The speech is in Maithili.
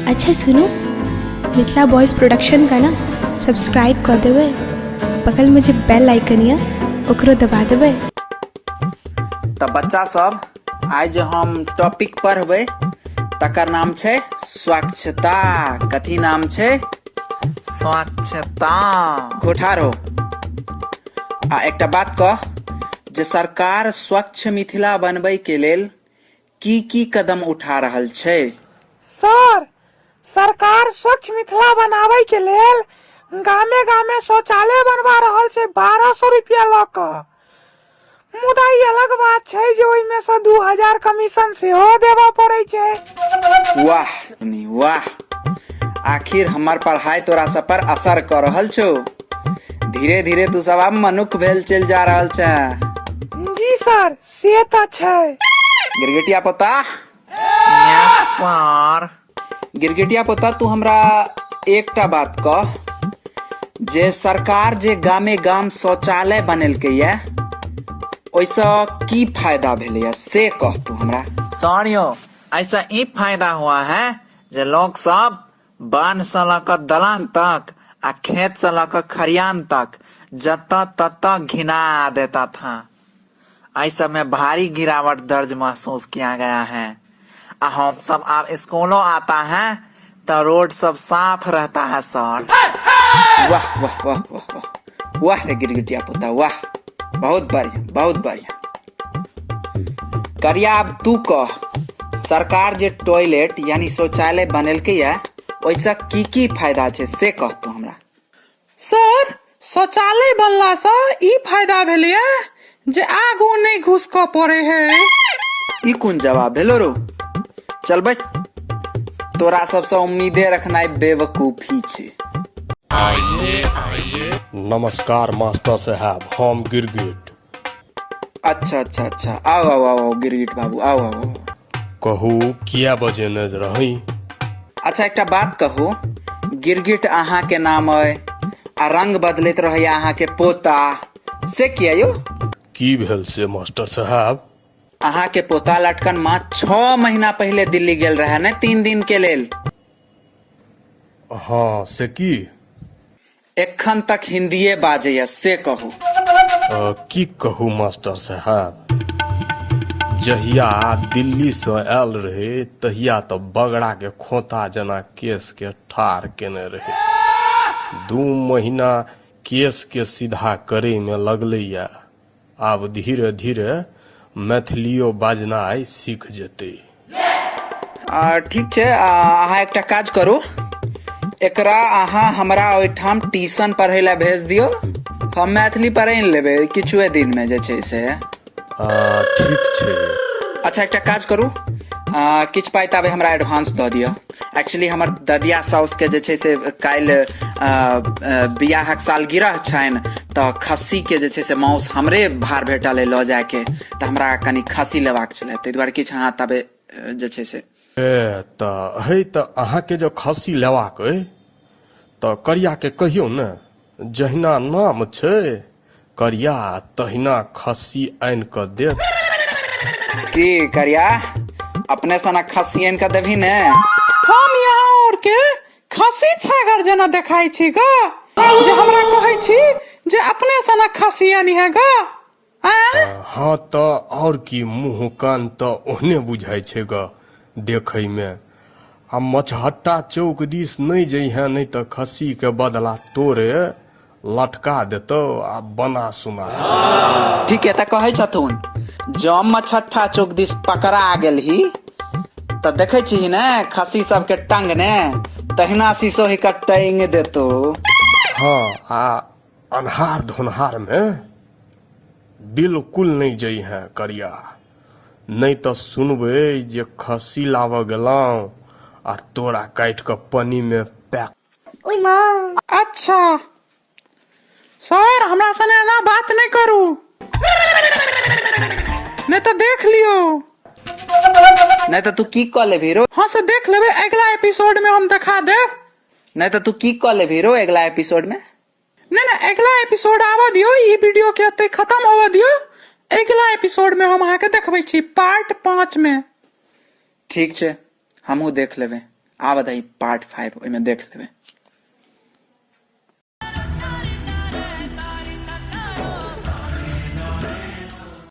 अच्छा सुनो, मिथिला बॉयज प्रोडक्शन का ना सब्सक्राइब कर देवे, बगल में जो बेल आइकन है ओकरो दबा देवे। तो बच्चा सब आज हम टॉपिक पढ़बे तकर नाम छे स्वच्छता। कथी नाम छे? स्वच्छता। घोठार हो आ एकटा बात कह, जे सरकार स्वच्छ मिथिला बनबै के लेल की कदम उठा रहल छे? सर, सरकार स्वच्छ मिथिला बनावे के लेल गामे गामे शौचालय बनवा रहल छे 1200 रुपया ल क। मुदा ई अलग बात छे जे ओइ में से 2000 कमीशन से हो देवा पड़े छे। वाह नी वाह, आखिर हमार पढ़ाई तोरा सब पर असर कर रहल छो। धीरे धीरे तू सब अब मनुख भेल चल जा रहल छे। जी सर, से त छे। गिरगिटिया पोता। Yes sir. गिरगिटिया पोता, तू हमरा एकटा बात कह, जे सरकार जे गामे गाम शौचालय बनेलकै ये, ओइसे की फायदा भेलै है से कह तू हमरा। सर यो, ऐसा ई फायदा हुआ है जे लोग सब बांध से लेकर दलान तक आ खेत से लेकर खरियान तक जता तता घिना देता था। ऐसा में भारी गिरावट दर्ज महसूस किया गया है। हम सब अब स्कूलों आता है तो रोड सब साफ रहता है सर। वाह वाह वाह वाह वाह वाह रे गिरगिटिया पोता, वाह, बहुत बढ़िया बहुत बढ़िया। करिया, अब तू कह, सरकार जे टॉयलेट यानी शौचालय बनेलकै है, ओइसे की फायदा छे से कह तू हमरा। सर, शौचालय बनला से ई फायदा भेलै जे आगू नहीं घुस क पड़े है। ई कौन जवाब भेलो रो? चल बस, तोरा सबसे उम्मीदे रखनाइ बेवकूफी छे। नमस्कार मास्टर साहब, हम गिरगिट। अच्छा अच्छा अच्छा, आओ आओ आओ गिरगिट बाबू, आओ आओ आओ। कहू किया बजेने रही? अच्छा एकटा बात कहू, गिरगिट अहाँ के नाम है आ रंग बदलैत रहे अहाँ के पोता, से किया यो? की भेल से मास्टर साहब? अहाँ के पोता लटकन माँ 6 महीना पहले दिल्ली गेल रहे ने 3 दिन के लेल। हाँ, से की? एखन तक हिंदीए बाजे से कहू। की कहू मास्टर साहब, जहिया दिल्ली से आयल रहे तहिया तो बगड़ा के खोता जना केस के ठार केने रहे। 2 महीना केस के सीधा करे में लगले या। अब धीरे धीरे मैथिलियो बाजनाइ सीख जेते। ठीक छे, अहाँ एकटा काज करू, एकरा अहाँ हमरा ओइठाम ट्यूशन पढ़े ला भेज दियो, हम मैथिली पढ़े लेबे किछुए दिन में जे छै से। ठीक छे। अच्छा एकटा काज करू, किछ पाई ताबे हमरा एडवांस द दियो। एक्चुअली हमर ददिया साउस के जे छै से काल्हि बियाहक सालगिरह छनि, तो खस्सी के जे छै से माउस हमरे भार भेटल ल जाए के, तो हमरा कनी खस्सी लेबाक छले, तै दुआरे किछ अहाँ ताबे जे छै से। त अहाँ के जो खस्सी लेबाक अइ तो करिया के कहियो न, जहिना नाम छे करिया तहिना खस्सी आन क देत। की करिया, अपने सना खस्सी आन क देभी ने? हम यहाँ और के खसी छागर जना देखाई छी ग, जे हमरा कहै छी जे अपने सना खसी आनी है ग। हाँ तो और की, मुंह कान तो ओहने बुझाई छे ग देखै में। आ मछहट्टा चौक दिस नहीं जइहे, नहीं तो खस्सी के बदला तोरे लटका देतो आ बना सुना। ठीक है, त कहै छथुन जब मछट्टा चौक दिस पकड़ा गेल ही तो देखे छी ने खस्सी सब के टंग ने, तहिना शीशो ही का टंग देतो। हाँ, आ अन्हार धुनहार में बिल्कुल नहीं जइहे करिया, नहीं तो सुनबे जे खस्सी लाव गेलौं आ तोरा काट के पन्नी में पैक। ओय मां। अच्छा सर, हमरा सने ना बात नहीं करू, नहीं तो देख लियो। नहीं तो तू की कह ले भीरो? हाँ से देख लेबे, अगला एपिसोड में हम दिखा देब। नहीं तो तू की कह ले भीरो अगला एपिसोड में? नहीं, अगला एपिसोड आवा दियो, ये वीडियो के अते खत्म होवा दियो, अगला एपिसोड में हम अहाँ के देखबै छी पार्ट 5 में। ठीक छे, हमहू देख लेबे। आब दही पार्ट 5 ओहिमे देख लेबै।